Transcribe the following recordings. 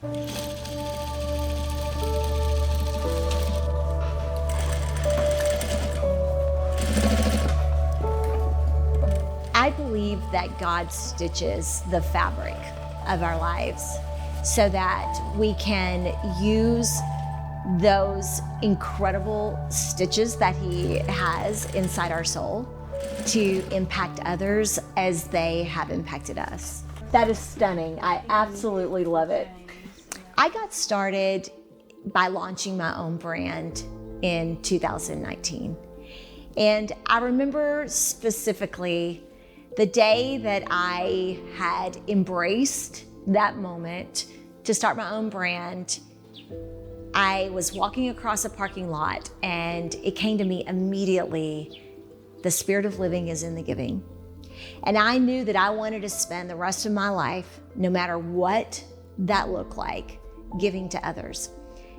I believe that God stitches the fabric of our lives so that we can use those incredible stitches that He has inside our soul to impact others as they have impacted us. That is stunning. I absolutely love it. I got started by launching my own brand in 2019. And I remember specifically the day that I had embraced that moment to start my own brand. I was walking across a parking lot and it came to me immediately, the spirit of living is in the giving. And I knew that I wanted to spend the rest of my life, no matter what that looked like, giving to others.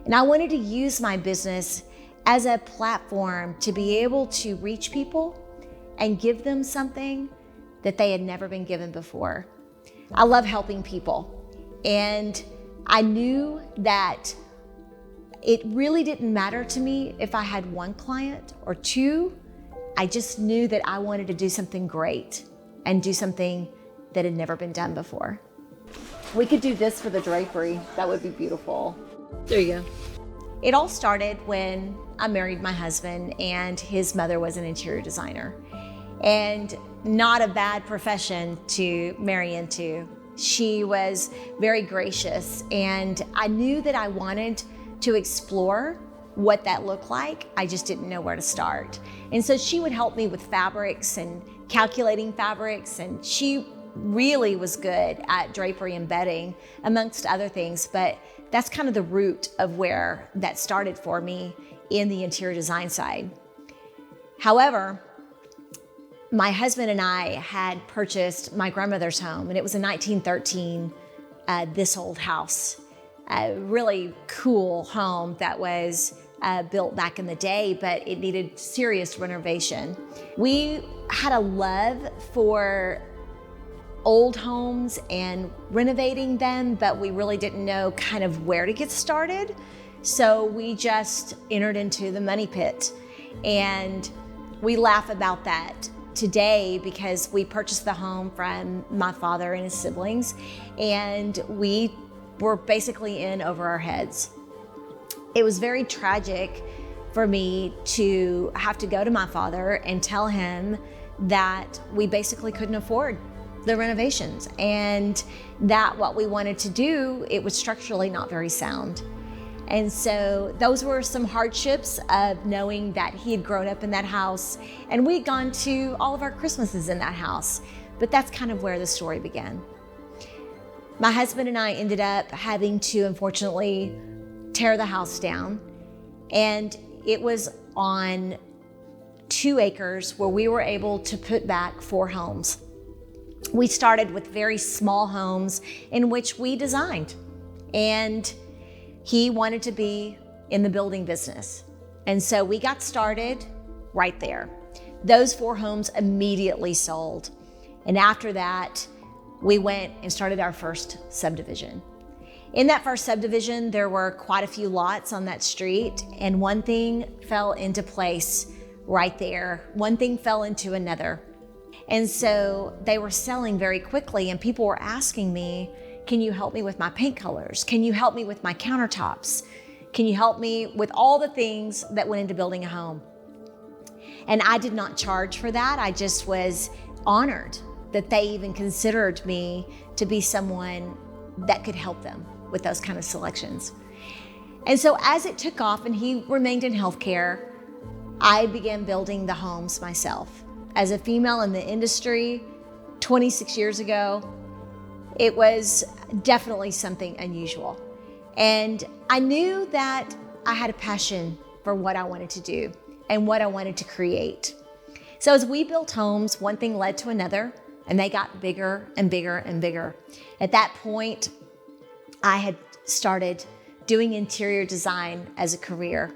And I wanted to use my business as a platform to be able to reach people and give them something that they had never been given before. I love helping people. And I knew that it really didn't matter to me if I had one client or two. I just knew that I wanted to do something great and do something that had never been done before. We could do this for the drapery. That would be beautiful. There you go. It all started when I married my husband, and his mother was an interior designer. And not a bad profession to marry into. She was very gracious, and I knew that I wanted to explore what that looked like. I just didn't know where to start. And so she would help me with fabrics and calculating fabrics, and she really was good at drapery and bedding, amongst other things, but that's kind of the root of where that started for me in the interior design side. However, my husband and I had purchased my grandmother's home, and it was a 1913 this old house, a really cool home that was built back in the day, but it needed serious renovation. We had a love for old homes and renovating them, but we really didn't know kind of where to get started. So we just entered into the money pit, and we laugh about that today because we purchased the home from my father and his siblings, and we were basically in over our heads. It was very tragic for me to have to go to my father and tell him that we basically couldn't afford the renovations, and that what we wanted to do, it was structurally not very sound. And so those were some hardships of knowing that he had grown up in that house, and we had gone to all of our Christmases in that house. But that's kind of where the story began. My husband and I ended up having to, unfortunately, tear the house down. And it was on 2 acres where we were able to put back 4 homes. We started with very small homes in which we designed, and he wanted to be in the building business. And so we got started right there. Those 4 homes immediately sold. And after that, we went and started our first subdivision. In that first subdivision, there were quite a few lots on that street, and one thing fell into place right there. One thing fell into another. And so they were selling very quickly, and people were asking me, can you help me with my paint colors? Can you help me with my countertops? Can you help me with all the things that went into building a home? And I did not charge for that. I just was honored that they even considered me to be someone that could help them with those kind of selections. And so as it took off and he remained in healthcare, I began building the homes myself. As a female in the industry 26 years ago, it was definitely something unusual. And I knew that I had a passion for what I wanted to do and what I wanted to create. So as we built homes, one thing led to another, and they got bigger and bigger and bigger. At that point, I had started doing interior design as a career.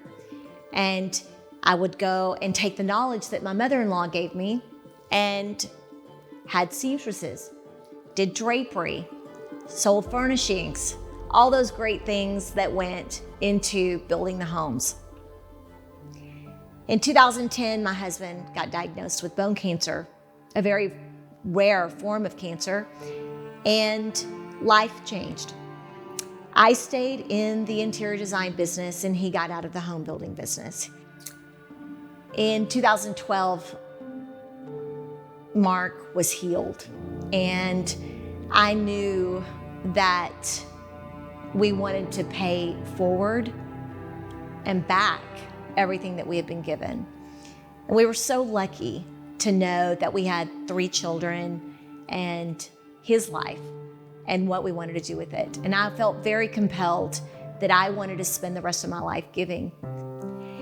And I would go and take the knowledge that my mother-in-law gave me and had seamstresses, did drapery, sold furnishings, all those great things that went into building the homes. In 2010, my husband got diagnosed with bone cancer, a very rare form of cancer, and life changed. I stayed in the interior design business and he got out of the home building business. In 2012, Mark was healed, and I knew that we wanted to pay forward and back everything that we had been given. And we were so lucky to know that we had 3 children and his life and what we wanted to do with it. And I felt very compelled that I wanted to spend the rest of my life giving.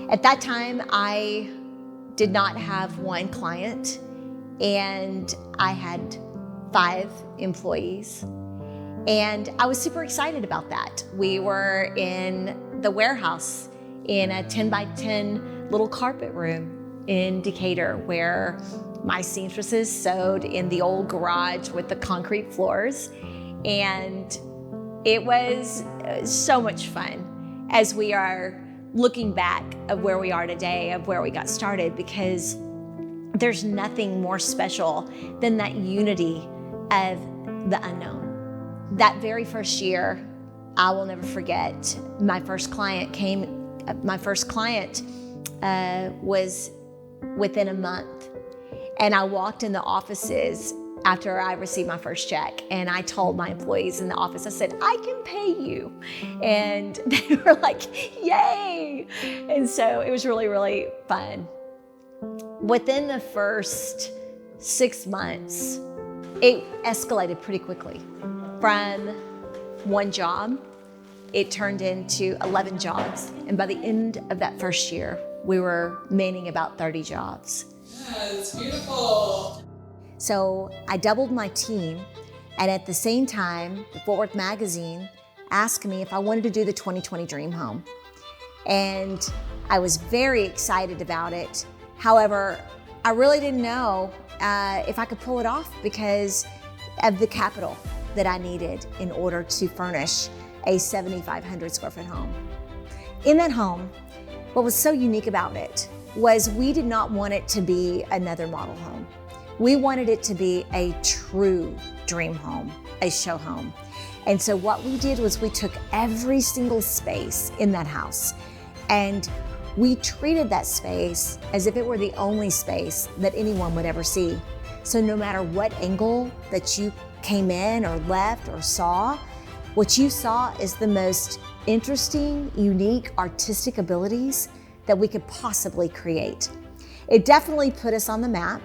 At that time, I did not have 1 client, and I had 5 employees. And I was super excited about that. We were in the warehouse in a 10 by 10 little carpet room in Decatur, where my seamstresses sewed in the old garage with the concrete floors. And it was so much fun as we are looking back of where we are today, of where we got started, because there's nothing more special than that unity of the unknown. That very first year, I will never forget, my first client was within a month. And I walked in the offices after I received my first check, and I told my employees in the office, I said, I can pay you. And they were like, yay. And so it was really, really fun. Within the first 6 months, it escalated pretty quickly. From 1 job, it turned into 11 jobs. And by the end of that first year, we were manning about 30 jobs. Yeah, it's beautiful. So I doubled my team, and at the same time, the Fort Worth Magazine asked me if I wanted to do the 2020 Dream Home. And I was very excited about it. However, I really didn't know if I could pull it off because of the capital that I needed in order to furnish a 7,500 square foot home. In that home, what was so unique about it was we did not want it to be another model home. We wanted it to be a true dream home, a show home. And so what we did was we took every single space in that house and we treated that space as if it were the only space that anyone would ever see. So no matter what angle that you came in or left or saw, what you saw is the most interesting, unique, artistic abilities that we could possibly create. It definitely put us on the map,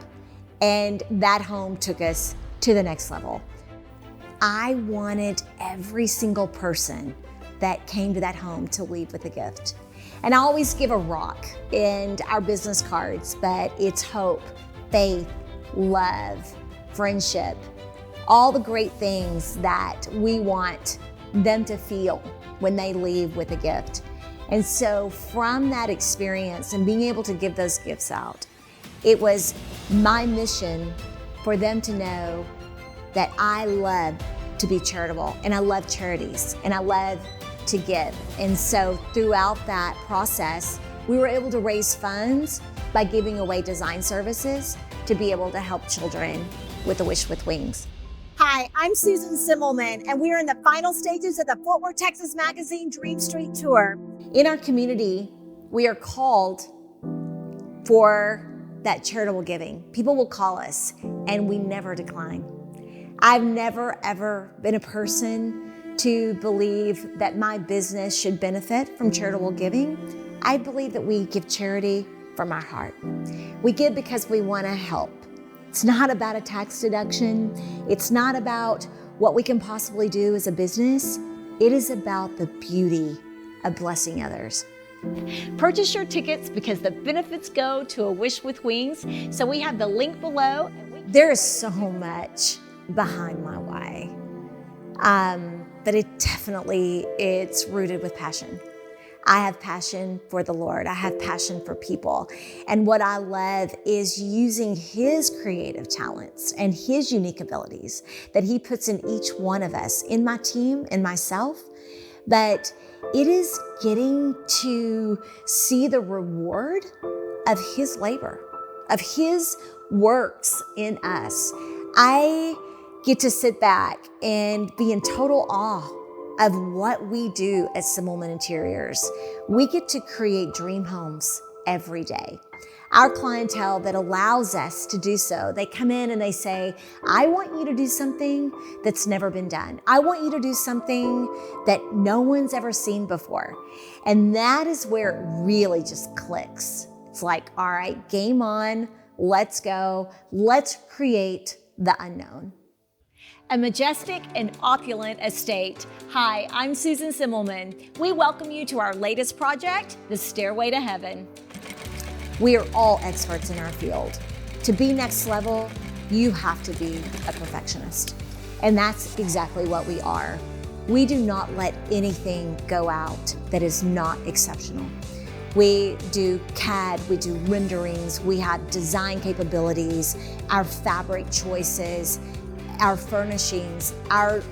and that home took us to the next level. I wanted every single person that came to that home to leave with a gift. And I always give a rock in our business cards, but it's hope, faith, love, friendship, all the great things that we want them to feel when they leave with a gift. And so from that experience and being able to give those gifts out, it was my mission for them to know that I love to be charitable, and I love charities, and I love to give. And so throughout that process, we were able to raise funds by giving away design services to be able to help children with A Wish with Wings. Hi, I'm Susan Semmelmann, and we are in the final stages of the Fort Worth, Texas Magazine Dream Street Tour. In our community, we are called for that charitable giving. People will call us, and we never decline. I've never, ever been a person to believe that my business should benefit from charitable giving. I believe that we give charity from our heart. We give because we want to help. It's not about a tax deduction. It's not about what we can possibly do as a business. It is about the beauty of blessing others. Purchase your tickets because the benefits go to A Wish with Wings. So we have the link below. There is so much behind my why, but it's rooted with passion. I have passion for the Lord. I have passion for people. And what I love is using His creative talents and His unique abilities that He puts in each one of us, in my team, in myself, but it is getting to see the reward of his labor, of his works in us. I get to sit back and be in total awe of what we do at Semmelmann Interiors. We get to create dream homes every day. Our clientele that allows us to do so, they come in and they say, I want you to do something that's never been done. I want you to do something that no one's ever seen before. And that is where it really just clicks. It's like, all right, game on, let's go. Let's create the unknown. A majestic and opulent estate. Hi, I'm Susan Semmelmann. We welcome you to our latest project, The Stairway to Heaven. We are all experts in our field. To be next level, you have to be a perfectionist. And that's exactly what we are. We do not let anything go out that is not exceptional. We do CAD, we do renderings, we have design capabilities, our fabric choices, our furnishings, our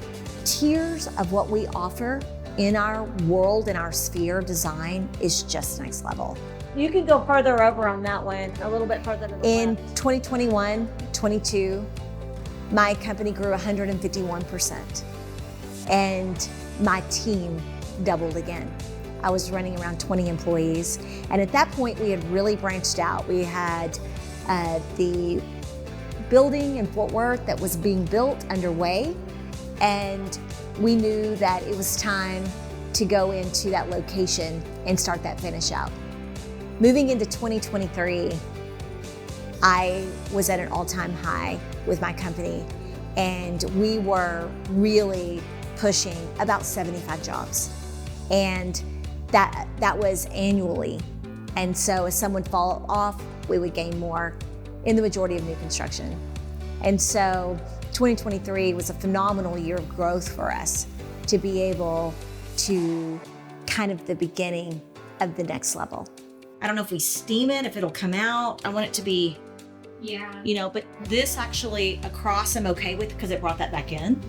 tiers of what we offer in our world, in our sphere of design is just next level. You can go further over on that one, a little bit further to the In left. 2021, 22, my company grew 151%, and my team doubled again. I was running around 20 employees, and at that point we had really branched out. We had the building in Fort Worth that was being built underway, and we knew that it was time to go into that location and start that finish out. Moving into 2023, I was at an all-time high with my company, and we were really pushing about 75 jobs. And that was annually. And so as some would fall off, we would gain more in the majority of new construction. And so 2023 was a phenomenal year of growth for us to be able to kind of the beginning of the next level. I don't know if we steam it, if it'll come out. I want it to be, but this actually across I'm okay with because it brought that back in.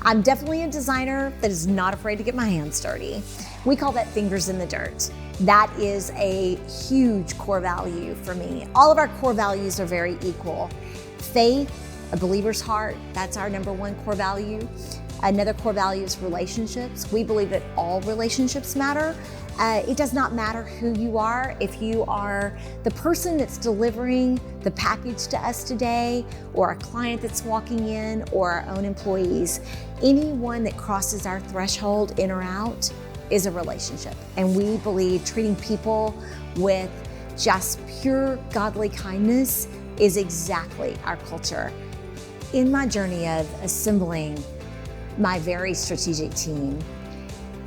I'm definitely a designer that is not afraid to get my hands dirty. We call that fingers in the dirt. That is a huge core value for me. All of our core values are very equal. Faith, a believer's heart, that's our number one core value. Another core value is relationships. We believe that all relationships matter. It does not matter who you are. If you are the person that's delivering the package to us today, or a client that's walking in, or our own employees, anyone that crosses our threshold in or out is a relationship. And we believe treating people with just pure godly kindness is exactly our culture. In my journey of assembling my very strategic team,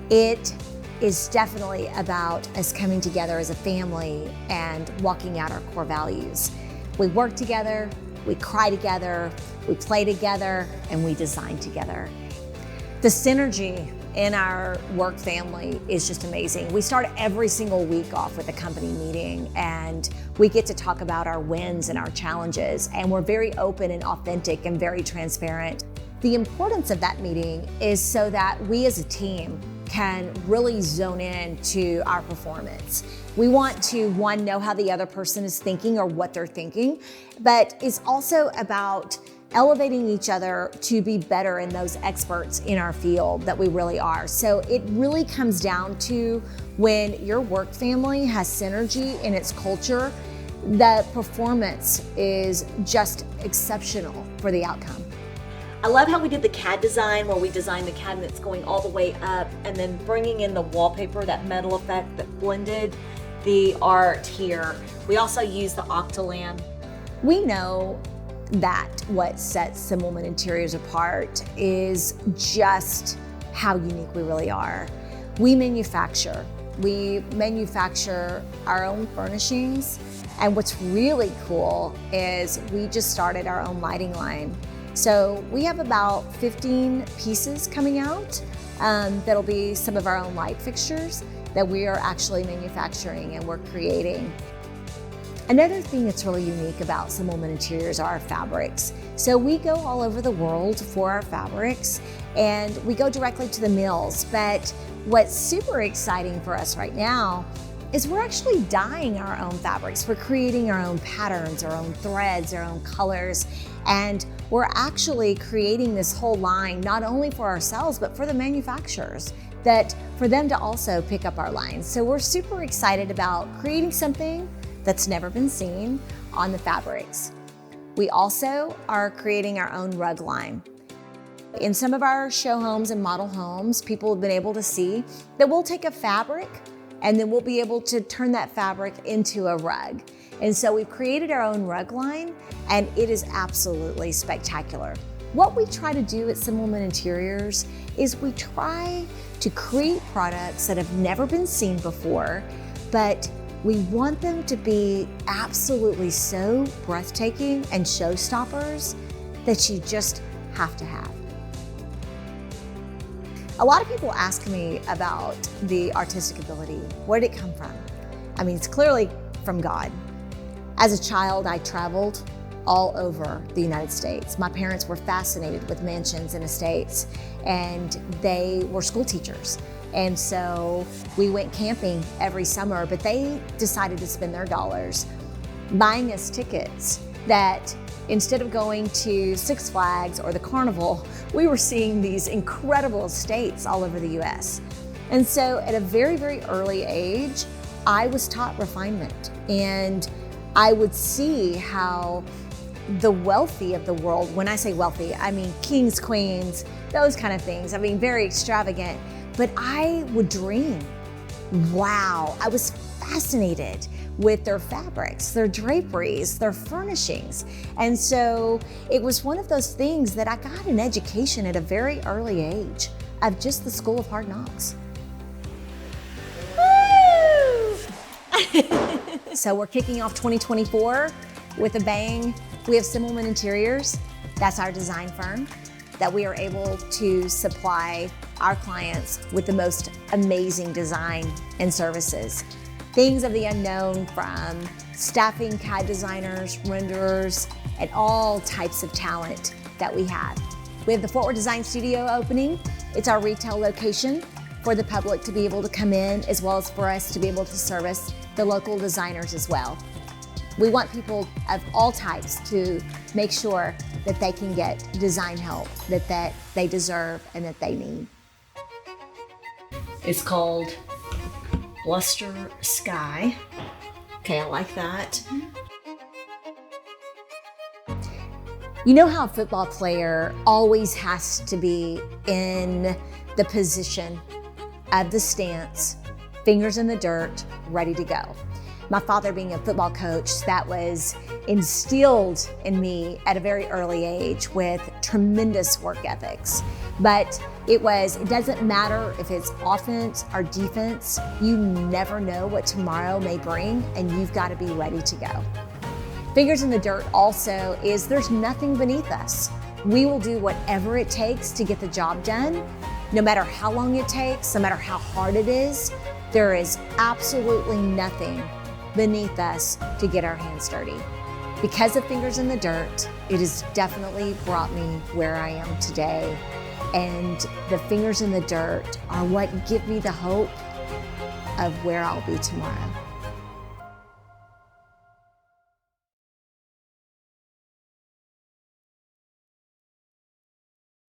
it is definitely about us coming together as a family and walking out our core values. We work together, we cry together, we play together, and we design together. The synergy in our work family is just amazing. We start every single week off with a company meeting, and we get to talk about our wins and our challenges, and we're very open and authentic and very transparent. The importance of that meeting is so that we as a team can really zone in to our performance. We want to, one, know how the other person is thinking or what they're thinking, but it's also about elevating each other to be better in those experts in our field that we really are. So it really comes down to when your work family has synergy in its culture, the performance is just exceptional for the outcome. I love how we did the CAD design where we designed the cabinets going all the way up and then bringing in the wallpaper, that metal effect that blended the art here. We also used the Octalam. We know that what sets Semmelmann Interiors apart is just how unique we really are. We manufacture our own furnishings, and what's really cool is we just started our own lighting line. So we have about 15 pieces coming out that'll be some of our own light fixtures that we are actually manufacturing and we're creating. Another thing that's really unique about Semmelmann Interiors are our fabrics. So we go all over the world for our fabrics, and we go directly to the mills. But what's super exciting for us right now is we're actually dyeing our own fabrics. We're creating our own patterns, our own threads, our own colors, and we're actually creating this whole line not only for ourselves, but for the manufacturers, that for them to also pick up our lines. So we're super excited about creating something that's never been seen on the fabrics. We also are creating our own rug line. In some of our show homes and model homes, people have been able to see that we'll take a fabric and then we'll be able to turn that fabric into a rug. And so we've created our own rug line, and it is absolutely spectacular. What we try to do at Semmelmann Interiors is we try to create products that have never been seen before, but we want them to be absolutely so breathtaking and showstoppers that you just have to have. A lot of people ask me about the artistic ability. Where did it come from? I mean, it's clearly from God. As a child, I traveled all over the United States. My parents were fascinated with mansions and estates, and they were school teachers. And so we went camping every summer, but they decided to spend their dollars buying us tickets that instead of going to Six Flags or the Carnival, we were seeing these incredible estates all over the US. And so at a very, very early age, I was taught refinement, and I would see how the wealthy of the world, when I say wealthy, I mean kings, queens, those kind of things. I mean, very extravagant. But I would dream, wow, I was fascinated with their fabrics, their draperies, their furnishings. And so it was one of those things that I got an education at a very early age of just the School of Hard Knocks. Woo! So we're kicking off 2024 with a bang. We have Semmelmann Interiors. That's our design firm that we are able to supply our clients with the most amazing design and services. Things of the unknown, from staffing CAD designers, renderers, and all types of talent that we have. We have the Fort Worth Design Studio opening. It's our retail location for the public to be able to come in, as well as for us to be able to service the local designers as well. We want people of all types to make sure that they can get design help that they deserve and that they need. It's called Bluster Sky. Okay, I like that. You know how a football player always has to be in the position of the stance, fingers in the dirt, ready to go. My father being a football coach, that was instilled in me at a very early age with tremendous work ethics. But it doesn't matter if it's offense or defense, you never know what tomorrow may bring, and you've got to be ready to go. Fingers in the dirt also is there's nothing beneath us. We will do whatever it takes to get the job done, no matter how long it takes, no matter how hard it is. There is absolutely nothing beneath us to get our hands dirty. Because of Fingers in the Dirt, it has definitely brought me where I am today. And the fingers in the dirt are what give me the hope of where I'll be tomorrow.